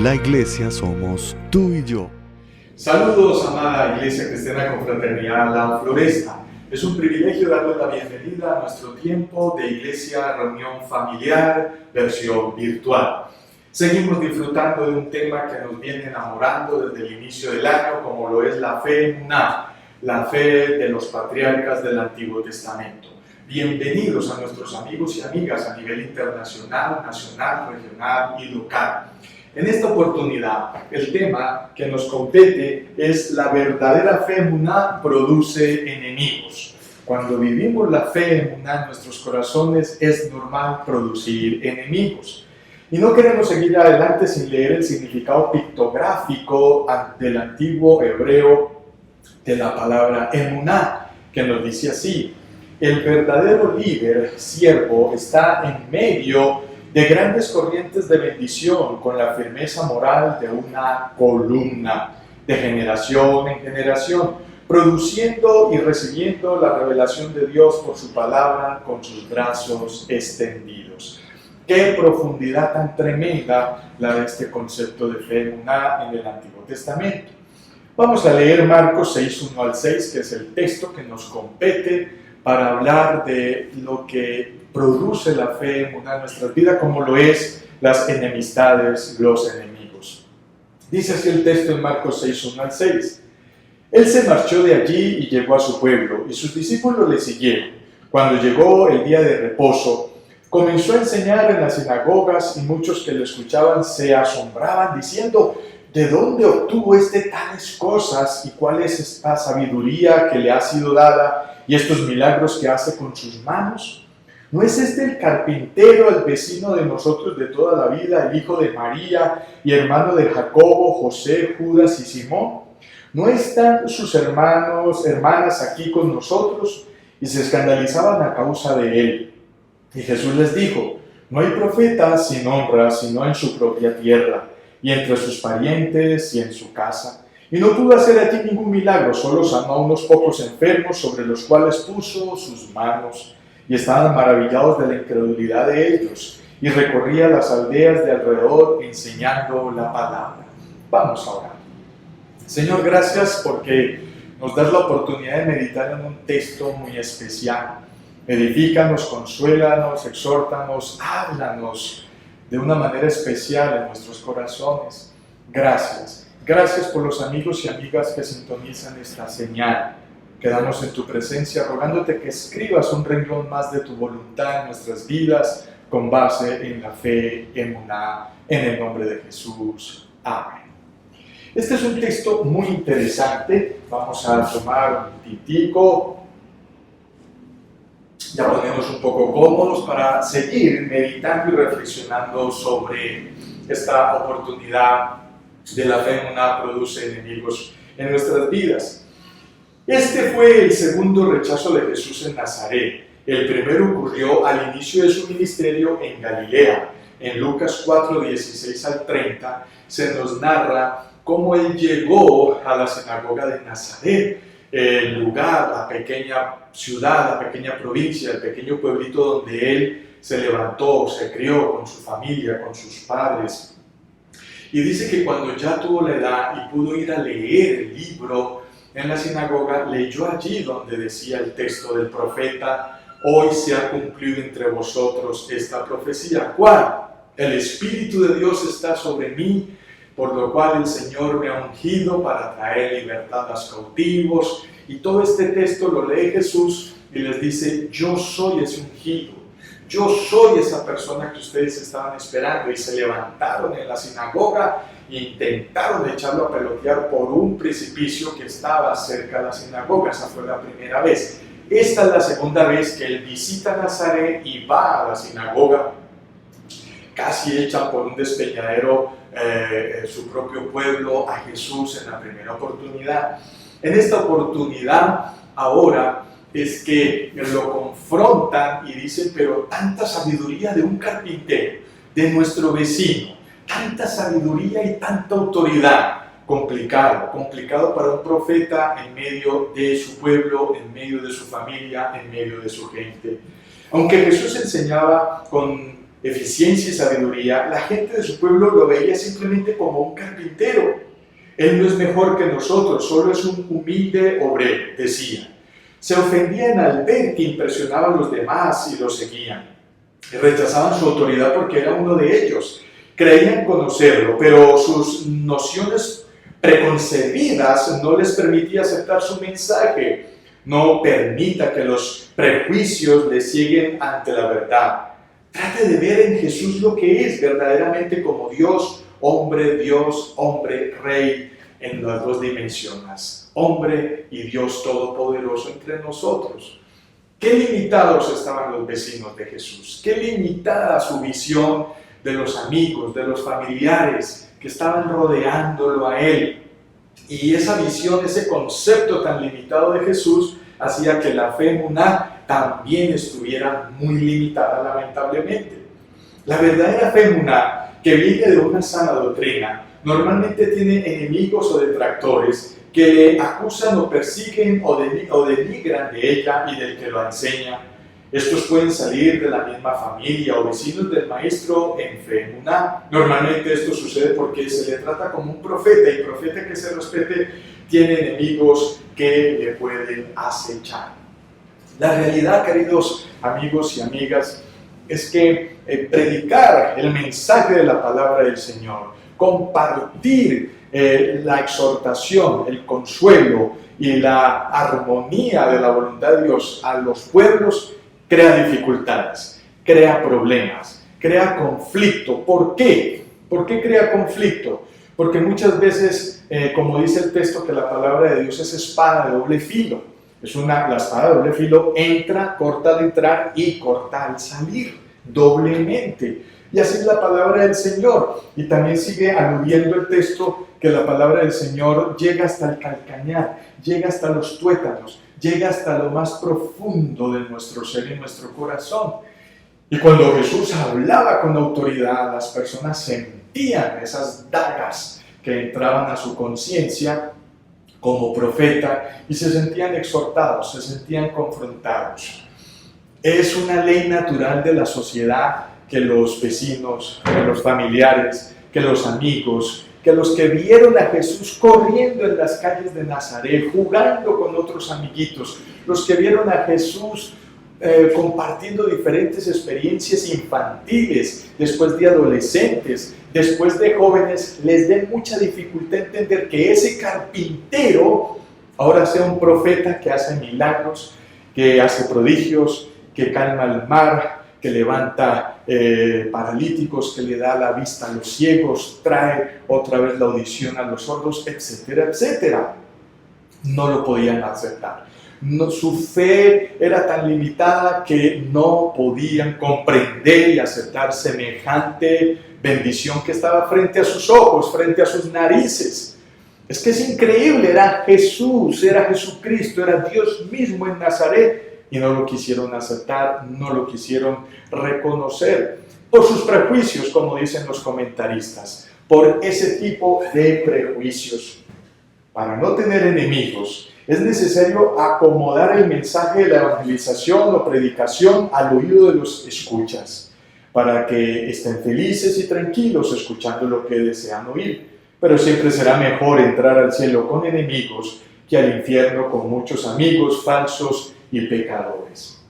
La iglesia somos tú y yo. Saludos, amada Iglesia Cristiana Confraternidad La Floresta. Es un privilegio darle la bienvenida a nuestro tiempo de iglesia, reunión familiar, versión virtual. Seguimos disfrutando de un tema que nos viene enamorando desde el inicio del año, como lo es la fe emuná, la fe de los patriarcas del Antiguo Testamento. Bienvenidos a nuestros amigos y amigas a nivel internacional, nacional, regional y local. En esta oportunidad, el tema que nos compete es la verdadera fe emuná produce enemigos. Cuando vivimos la fe emuná en nuestros corazones, es normal producir enemigos. Y no queremos seguir adelante sin leer el significado pictográfico del antiguo hebreo de la palabra emuná, que nos dice así: el verdadero líder, siervo, está en medio de grandes corrientes de bendición con la firmeza moral de una columna, de generación en generación, produciendo y recibiendo la revelación de Dios por su palabra con sus brazos extendidos. Qué profundidad tan tremenda la de este concepto de fe emuná en el Antiguo Testamento. Vamos a leer Marcos 6, 1 al 6, que es el texto que nos compete para hablar de lo que produce la fe emuná en nuestras vidas, como lo es las enemistades, los enemigos. Dice así el texto en Marcos 6, 1 al 6. Él se marchó de allí y llegó a su pueblo, y sus discípulos le siguieron. Cuando llegó el día de reposo, comenzó a enseñar en las sinagogas, y muchos que lo escuchaban se asombraban, diciendo: ¿de dónde obtuvo tales cosas? ¿Y cuál es esta sabiduría que le ha sido dada y estos milagros que hace con sus manos? ¿No es este el carpintero, el vecino de nosotros de toda la vida, el hijo de María y hermano de Jacobo, José, Judas y Simón? ¿No están sus hermanas aquí con nosotros? Y se escandalizaban a causa de él. Y Jesús les dijo: no hay profeta sin honra, sino en su propia tierra, y entre sus parientes y en su casa. Y no pudo hacer aquí ningún milagro, solo sanó a unos pocos enfermos sobre los cuales puso sus manos. Y estaban maravillados de la incredulidad de ellos, y recorría las aldeas de alrededor enseñando la palabra. Vamos a orar. Señor, gracias porque nos das la oportunidad de meditar en un texto muy especial. Edifícanos, consuélanos, exhórtanos, háblanos de una manera especial en nuestros corazones. Gracias. Gracias por los amigos y amigas que sintonizan esta señal. Quedamos en tu presencia rogándote que escribas un renglón más de tu voluntad en nuestras vidas con base en la fe emuná, en el nombre de Jesús. Amén. Este es un texto muy interesante. Vamos a tomar un tintico. Ya ponemos un poco cómodos para seguir meditando y reflexionando sobre esta oportunidad de la fe emuná produce enemigos en nuestras vidas. Este fue el segundo rechazo de Jesús en Nazaret. El primero ocurrió al inicio de su ministerio en Galilea. En Lucas 4, 16 al 30 se nos narra cómo él llegó a la sinagoga de Nazaret, el lugar, la pequeña ciudad, la pequeña provincia, el pequeño pueblito donde él se levantó, se crió con su familia, con sus padres. Y dice que cuando ya tuvo la edad y pudo ir a leer el libro en la sinagoga, leyó allí donde decía el texto del profeta: hoy se ha cumplido entre vosotros esta profecía. ¿Cuál? El Espíritu de Dios está sobre mí, por lo cual el Señor me ha ungido para traer libertad a los cautivos. Y todo este texto lo lee Jesús y les dice: yo soy ese ungido, yo soy esa persona que ustedes estaban esperando. Y se levantaron en la sinagoga e intentaron echarlo a pelotear por un precipicio que estaba cerca de la sinagoga. Esa fue la primera vez. Esta es la segunda vez que él visita Nazaret y va a la sinagoga, casi hecha por un despeñadero su propio pueblo, a Jesús en la primera oportunidad. En esta oportunidad ahora es que lo confrontan y dicen: pero tanta sabiduría de un carpintero, de nuestro vecino, tanta sabiduría y tanta autoridad. Complicado para un profeta en medio de su pueblo, en medio de su familia, en medio de su gente. Aunque Jesús enseñaba con eficiencia y sabiduría, la gente de su pueblo lo veía simplemente como un carpintero. Él no es mejor que nosotros, solo es un humilde obrero, decía. Se ofendían al ver que impresionaba a los demás y los seguían. Rechazaban su autoridad porque era uno de ellos. Creían conocerlo, pero sus nociones preconcebidas no les permitía aceptar su mensaje. No permita que los prejuicios le cieguen ante la verdad. Trate de ver en Jesús lo que es verdaderamente como Dios, hombre, rey, en las dos dimensiones. Hombre y Dios todopoderoso entre nosotros. Qué limitados estaban los vecinos de Jesús. Qué limitada su visión de los amigos, de los familiares que estaban rodeándolo a él. Y esa visión, ese concepto tan limitado de Jesús, hacía que la fe emuná también estuviera muy limitada, lamentablemente. La verdadera fe emuná, que viene de una sana doctrina, normalmente tiene enemigos o detractores que le acusan o persiguen o denigran de ella y del que lo enseña. Estos pueden salir de la misma familia o vecinos del maestro en fe emuná. Normalmente esto sucede porque se le trata como un profeta, y profeta que se respete tiene enemigos que le pueden acechar. La realidad, queridos amigos y amigas, es que predicar el mensaje de la palabra del Señor, compartir la exhortación, el consuelo y la armonía de la voluntad de Dios a los pueblos, crea dificultades, crea problemas, crea conflicto. ¿Por qué? ¿Por qué crea conflicto? Porque muchas veces, como dice el texto, que la palabra de Dios es espada de doble filo. La espada de doble filo entra, corta al entrar y corta al salir, doblemente. Y así es la palabra del Señor. Y también sigue aludiendo el texto que la palabra del Señor llega hasta el calcañar, llega hasta los tuétanos, llega hasta lo más profundo de nuestro ser y nuestro corazón. Y cuando Jesús hablaba con autoridad, las personas sentían esas dagas que entraban a su conciencia como profeta y se sentían exhortados, se sentían confrontados. Es una ley natural de la sociedad que los vecinos, que los familiares, que los amigos, que los que vieron a Jesús corriendo en las calles de Nazaret, jugando con otros amiguitos, los que vieron a Jesús compartiendo diferentes experiencias infantiles, después de adolescentes, después de jóvenes, les den mucha dificultad entender que ese carpintero ahora sea un profeta que hace milagros, que hace prodigios, que calma el mar, que levanta paralíticos, que le da la vista a los ciegos, trae otra vez la audición a los sordos, etcétera, etcétera. No lo podían aceptar. No, su fe era tan limitada que no podían comprender y aceptar semejante bendición que estaba frente a sus ojos, frente a sus narices. Es que es increíble, era Jesús, era Jesucristo, era Dios mismo en Nazaret, y no lo quisieron aceptar, no lo quisieron reconocer, por sus prejuicios, como dicen los comentaristas, por ese tipo de prejuicios. Para no tener enemigos, es necesario acomodar el mensaje de la evangelización o predicación al oído de los escuchas, para que estén felices y tranquilos escuchando lo que desean oír. Pero siempre será mejor entrar al cielo con enemigos que al infierno con muchos amigos falsos y pecadores.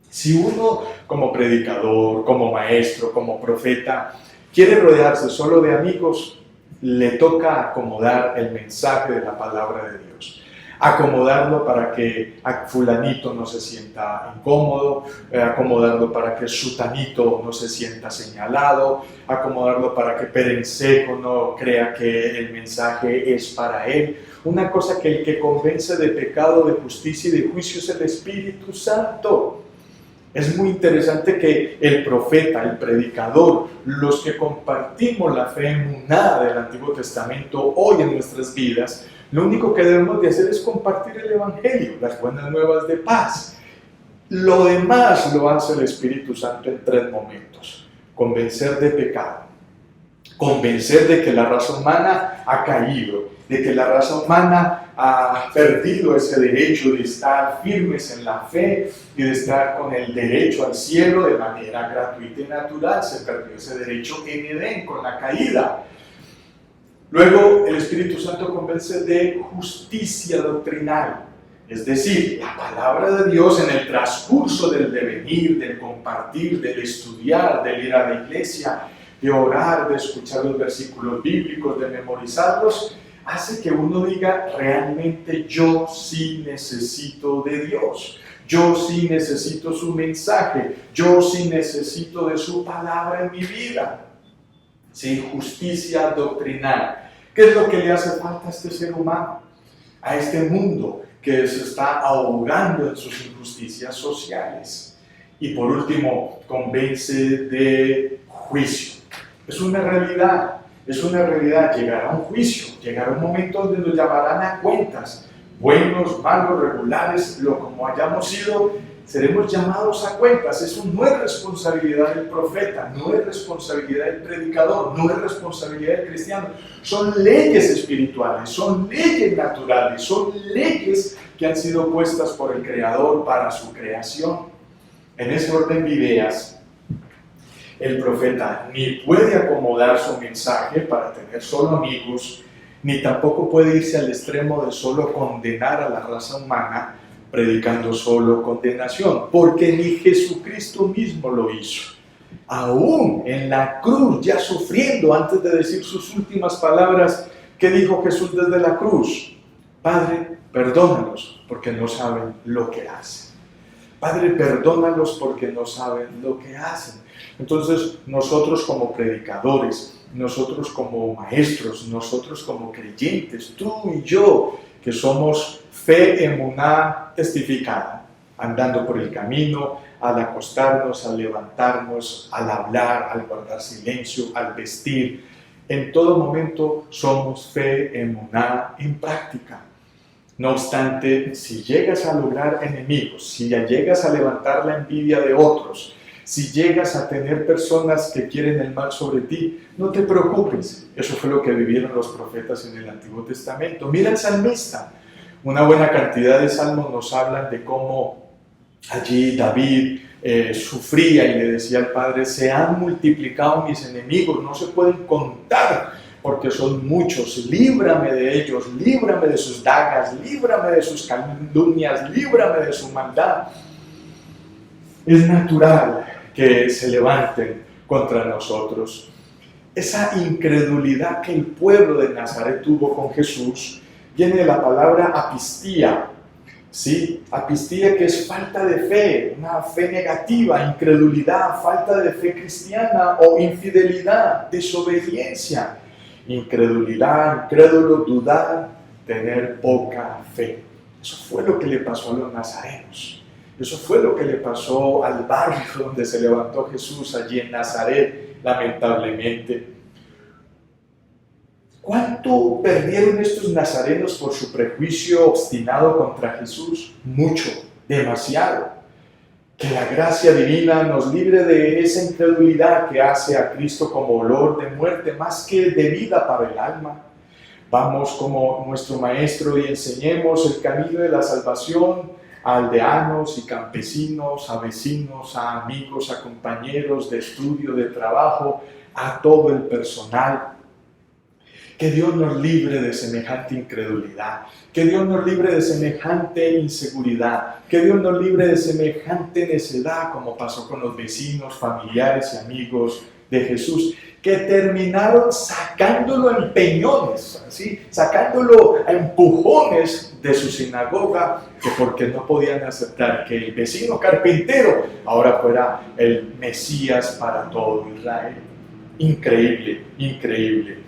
Si uno, como predicador, como maestro, como profeta, quiere rodearse solo de amigos, le toca acomodar el mensaje de la palabra de Dios. Acomodarlo para que a fulanito no se sienta incómodo, acomodarlo para que sutanito no se sienta señalado, acomodarlo para que perencejo no crea que el mensaje es para él. Una cosa, que el que convence de pecado, de justicia y de juicio es el Espíritu Santo. Es muy interesante que el profeta, el predicador, los que compartimos la fe emuná del Antiguo Testamento hoy en nuestras vidas, lo único que debemos de hacer es compartir el Evangelio, las buenas nuevas de paz. Lo demás lo hace el Espíritu Santo en 3 momentos. Convencer de pecado, convencer de que la raza humana ha caído, de que la raza humana ha perdido ese derecho de estar firmes en la fe y de estar con el derecho al cielo de manera gratuita y natural. Se perdió ese derecho en Edén con la caída. Luego el Espíritu Santo convence de justicia doctrinal, es decir, la palabra de Dios en el transcurso del devenir, del compartir, del estudiar, del ir a la iglesia, de orar, de escuchar los versículos bíblicos, de memorizarlos, hace que uno diga, realmente yo sí necesito de Dios, yo sí necesito su mensaje, yo sí necesito de su palabra en mi vida. Sí, justicia doctrinal. ¿Qué es lo que le hace falta a este ser humano? A este mundo que se está ahogando en sus injusticias sociales. Y por último, convence de juicio. Es una realidad, llegará un juicio, llegará un momento donde nos llamarán a cuentas, buenos, malos, regulares, lo como hayamos sido, seremos llamados a cuentas. Eso no es responsabilidad del profeta, no es responsabilidad del predicador, no es responsabilidad del cristiano. Son leyes espirituales, son leyes naturales, son leyes que han sido puestas por el Creador para su creación. En ese orden de ideas, el profeta ni puede acomodar su mensaje para tener solo amigos, ni tampoco puede irse al extremo de solo condenar a la raza humana, predicando solo condenación, porque ni Jesucristo mismo lo hizo. Aún en la cruz, ya sufriendo, antes de decir sus últimas palabras, ¿qué dijo Jesús desde la cruz? Padre, perdónalos porque no saben lo que hacen. Padre, perdónalos porque no saben lo que hacen. Entonces, nosotros como predicadores, nosotros como maestros, nosotros como creyentes, tú y yo, que somos fe emuná testificada, andando por el camino, al acostarnos, al levantarnos, al hablar, al guardar silencio, al vestir, en todo momento somos fe emuná en práctica. No obstante, si llegas a lograr enemigos, si ya llegas a levantar la envidia de otros, si llegas a tener personas que quieren el mal sobre ti, no te preocupes. Eso fue lo que vivieron los profetas en el Antiguo Testamento. Mira el salmista. Una buena cantidad de salmos nos hablan de cómo allí David sufría y le decía al Padre, se han multiplicado mis enemigos, no se pueden contar porque son muchos, líbrame de ellos, líbrame de sus dagas, líbrame de sus calumnias, líbrame de su maldad. Es natural que se levanten contra nosotros. Esa incredulidad que el pueblo de Nazaret tuvo con Jesús viene de la palabra apistía, ¿sí? Apistía, que es falta de fe, una fe negativa, incredulidad, falta de fe cristiana o infidelidad, desobediencia. Incredulidad, incrédulo, dudar, tener poca fe. Eso fue lo que le pasó a los nazarenos. Eso fue lo que le pasó al barrio donde se levantó Jesús, allí en Nazaret, lamentablemente. ¿Cuánto perdieron estos nazarenos por su prejuicio obstinado contra Jesús? Mucho, demasiado. Que la gracia divina nos libre de esa incredulidad que hace a Cristo como olor de muerte más que de vida para el alma. Vamos como nuestro Maestro y enseñemos el camino de la salvación a aldeanos y campesinos, a vecinos, a amigos, a compañeros de estudio, de trabajo, a todo el personal. Que Dios nos libre de semejante incredulidad, que Dios nos libre de semejante inseguridad, que Dios nos libre de semejante necedad como pasó con los vecinos, familiares y amigos de Jesús, que terminaron sacándolo en peñones, ¿sí? Sacándolo a empujones de su sinagoga, que porque no podían aceptar que el vecino carpintero ahora fuera el Mesías para todo Israel. Increíble, increíble.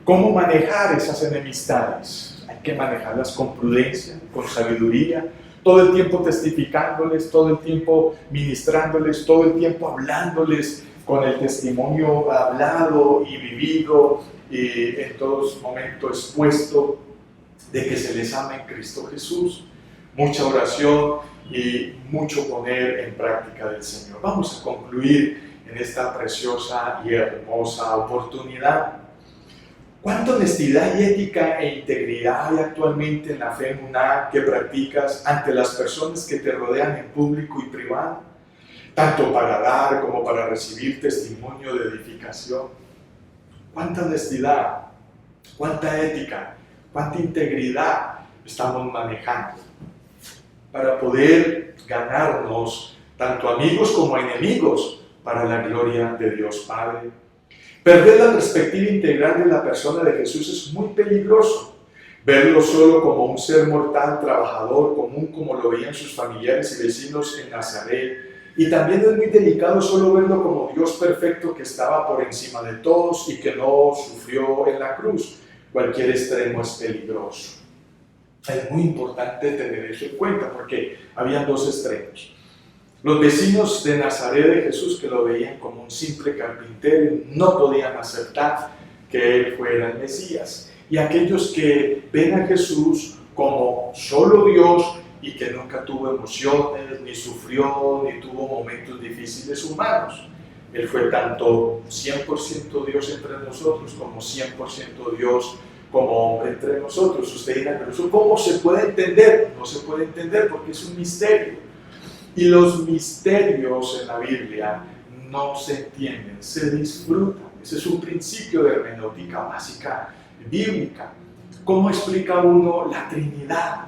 ¿Cómo manejar esas enemistades? Hay que manejarlas con prudencia, con sabiduría, todo el tiempo testificándoles, todo el tiempo ministrándoles, todo el tiempo hablándoles con el testimonio hablado y vivido y en todos momentos expuesto de que se les ama en Cristo Jesús. Mucha oración y mucho poner en práctica del Señor. Vamos a concluir en esta preciosa y hermosa oportunidad. ¿Cuánta honestidad y ética e integridad hay actualmente en la fe emuná que practicas ante las personas que te rodean en público y privado? Tanto para dar como para recibir testimonio de edificación. ¿Cuánta honestidad, cuánta ética, cuánta integridad estamos manejando para poder ganarnos tanto amigos como enemigos para la gloria de Dios Padre? Perder la perspectiva integral de la persona de Jesús es muy peligroso. Verlo solo como un ser mortal, trabajador, común, como lo veían sus familiares y vecinos en Nazaret. Y también es muy delicado solo verlo como Dios perfecto que estaba por encima de todos y que no sufrió en la cruz. Cualquier extremo es peligroso. Es muy importante tener eso en cuenta porque había dos extremos. Los vecinos de Nazaret de Jesús, que lo veían como un simple carpintero, no podían aceptar que él fuera el Mesías. Y aquellos que ven a Jesús como solo Dios y que nunca tuvo emociones, ni sufrió, ni tuvo momentos difíciles humanos. Él fue tanto 100% Dios entre nosotros como 100% Dios como hombre entre nosotros. Usted dirá, pero eso ¿cómo se puede entender? No se puede entender porque es un misterio. Y los misterios en la Biblia no se entienden, se disfrutan. Ese es un principio de hermenéutica básica bíblica. ¿Cómo explica uno la Trinidad?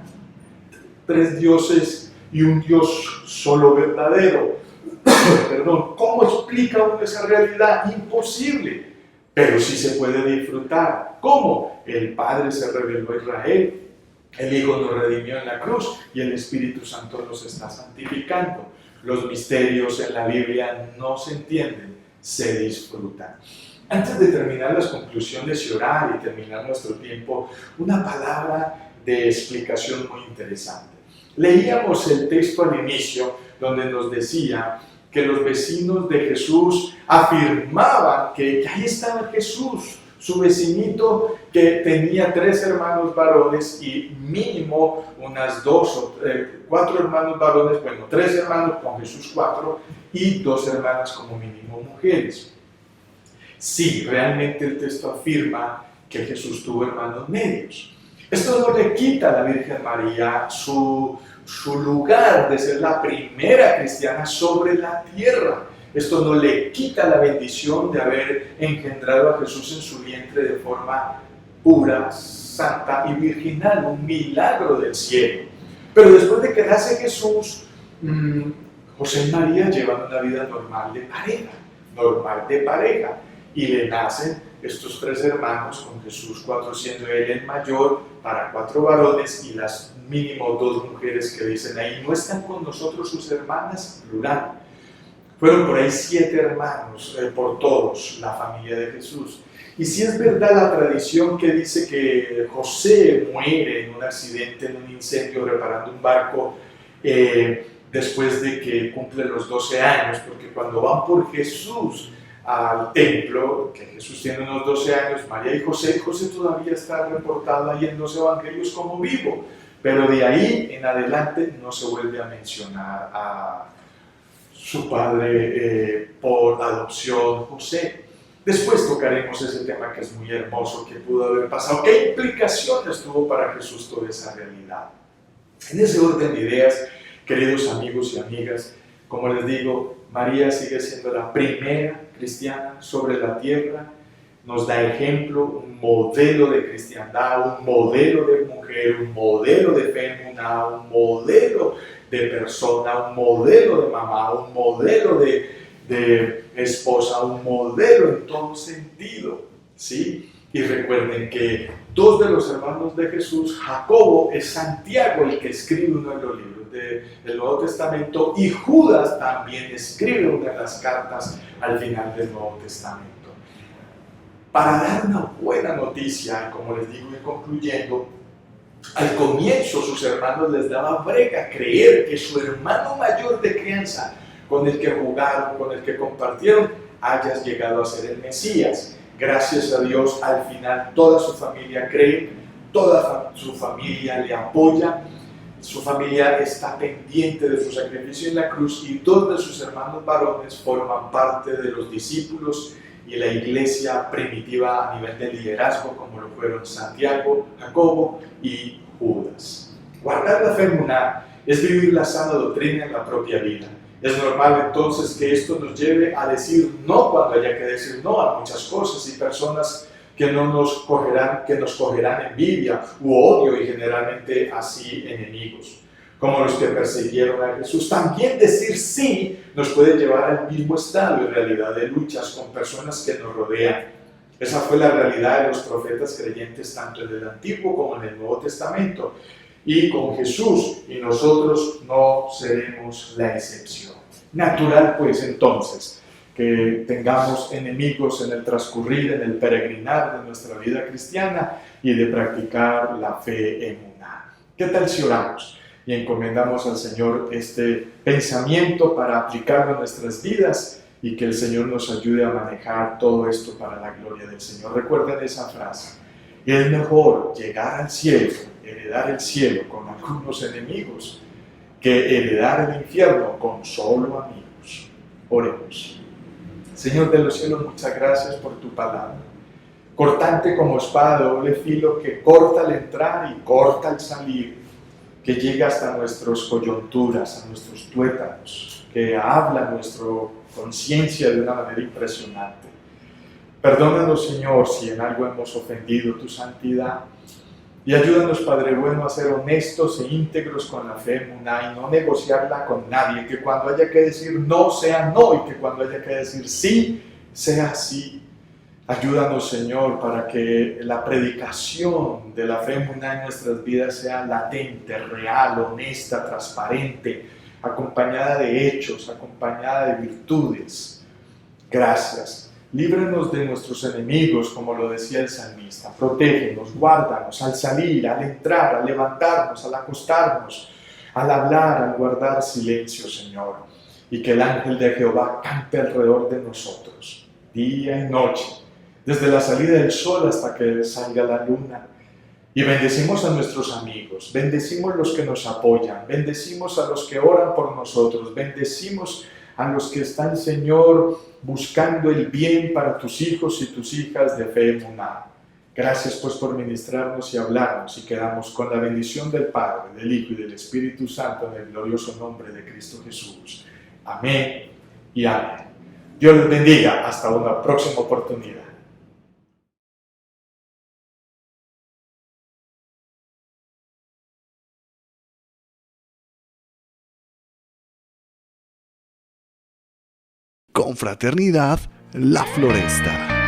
Tres dioses y un Dios solo verdadero. Perdón, ¿cómo explica uno esa realidad? Imposible, pero sí se puede disfrutar. ¿Cómo? El Padre se reveló a Israel. El Hijo nos redimió en la cruz y el Espíritu Santo nos está santificando. Los misterios en la Biblia no se entienden, se disfrutan. Antes de terminar las conclusiones y orar y terminar nuestro tiempo, una palabra de explicación muy interesante. Leíamos el texto al inicio donde nos decía que los vecinos de Jesús afirmaban que ahí estaba Jesús, su vecinito que tenía 3 hermanos varones y mínimo unas 2 o 4 hermanos varones, bueno, 3 hermanos con Jesús 4 y 2 hermanas como mínimo mujeres. Sí, realmente el texto afirma que Jesús tuvo hermanos medios. Esto no le quita a la Virgen María su lugar de ser la primera cristiana sobre la tierra. Esto no le quita la bendición de haber engendrado a Jesús en su vientre de forma pura, santa y virginal, un milagro del cielo. Pero después de que nace Jesús, José y María llevan una vida normal de pareja, y le nacen estos 3 hermanos, con Jesús 4 siendo él el mayor, para 4 varones y las mínimo 2 mujeres que dicen ahí, no están con nosotros sus hermanas, plural. Fueron por ahí 7 hermanos, por todos, la familia de Jesús. Y si es verdad la tradición que dice que José muere en un accidente, en un incendio, reparando un barco, después de que cumple los 12 años, porque cuando van por Jesús al templo, que Jesús tiene unos 12 años, María y José todavía está reportado ahí en los evangelios como vivo, pero de ahí en adelante no se vuelve a mencionar a su padre por adopción, José. Después tocaremos ese tema que es muy hermoso, que pudo haber pasado, qué implicaciones tuvo para Jesús toda esa realidad. En ese orden de ideas, queridos amigos y amigas, como les digo, María sigue siendo la primera cristiana sobre la tierra, nos da ejemplo, un modelo de cristiandad, un modelo de mujer, un modelo de fémina, un modelo de persona, un modelo de mamá, un modelo de esposa, un modelo en todo sentido, ¿sí? Y recuerden que 2 de los hermanos de Jesús, Jacobo, es Santiago el que escribe uno de los libros del Nuevo Testamento, y Judas también escribe una de las cartas al final del Nuevo Testamento. Para dar una buena noticia, como les digo y concluyendo, al comienzo sus hermanos les daban brega creer que su hermano mayor de crianza, con el que jugaron, con el que compartieron, haya llegado a ser el Mesías. Gracias a Dios, al final toda su familia cree, toda su familia le apoya, su familia está pendiente de su sacrificio en la cruz y 2 de sus hermanos varones forman parte de los discípulos y la iglesia primitiva a nivel de liderazgo, como lo fueron Santiago, Jacobo y Judas. Guardar la fe emuná es vivir la sana doctrina en la propia vida. Es normal entonces que esto nos lleve a decir no cuando haya que decir no a muchas cosas y personas que nos cogerán envidia u odio y generalmente así enemigos, como los que persiguieron a Jesús. También decir sí nos puede llevar al mismo estado y realidad de luchas con personas que nos rodean. Esa fue la realidad de los profetas creyentes tanto en el Antiguo como en el Nuevo Testamento. Y con Jesús y nosotros no seremos la excepción. Natural pues entonces que tengamos enemigos en el transcurrir, en el peregrinar de nuestra vida cristiana y de practicar la fe emuná. ¿Qué tal si oramos y encomendamos al Señor este pensamiento para aplicarlo en nuestras vidas y que el Señor nos ayude a manejar todo esto para la gloria del Señor? Recuerden esa frase: es mejor llegar al cielo, heredar el cielo con algunos enemigos, que heredar el infierno con solo amigos. Oremos. Señor de los cielos, muchas gracias por tu palabra, cortante como espada de doble filo, que corta al entrar y corta al salir, que llega hasta nuestras coyunturas, a nuestros tuétanos, que habla nuestra conciencia de una manera impresionante. Perdónanos, Señor, si en algo hemos ofendido tu santidad, y ayúdanos, Padre bueno, a ser honestos e íntegros con la fe emuná y no negociarla con nadie, que cuando haya que decir no sea no y que cuando haya que decir sí sea sí. Ayúdanos, Señor, para que la predicación de la fe emuná en nuestras vidas sea latente, real, honesta, transparente, acompañada de hechos, acompañada de virtudes. Gracias. Líbranos de nuestros enemigos, como lo decía el salmista. Protégenos, guárdanos al salir, al entrar, al levantarnos, al acostarnos, al hablar, al guardar silencio, Señor. Y que el ángel de Jehová campe alrededor de nosotros, día y noche, desde la salida del sol hasta que salga la luna. Y bendecimos a nuestros amigos, bendecimos a los que nos apoyan, bendecimos a los que oran por nosotros, bendecimos a los que están, Señor, buscando el bien para tus hijos y tus hijas de fe emuná. Gracias pues por ministrarnos y hablarnos, y quedamos con la bendición del Padre, del Hijo y del Espíritu Santo en el glorioso nombre de Cristo Jesús. Amén y amén. Dios les bendiga. Hasta una próxima oportunidad. Confraternidad La Floresta.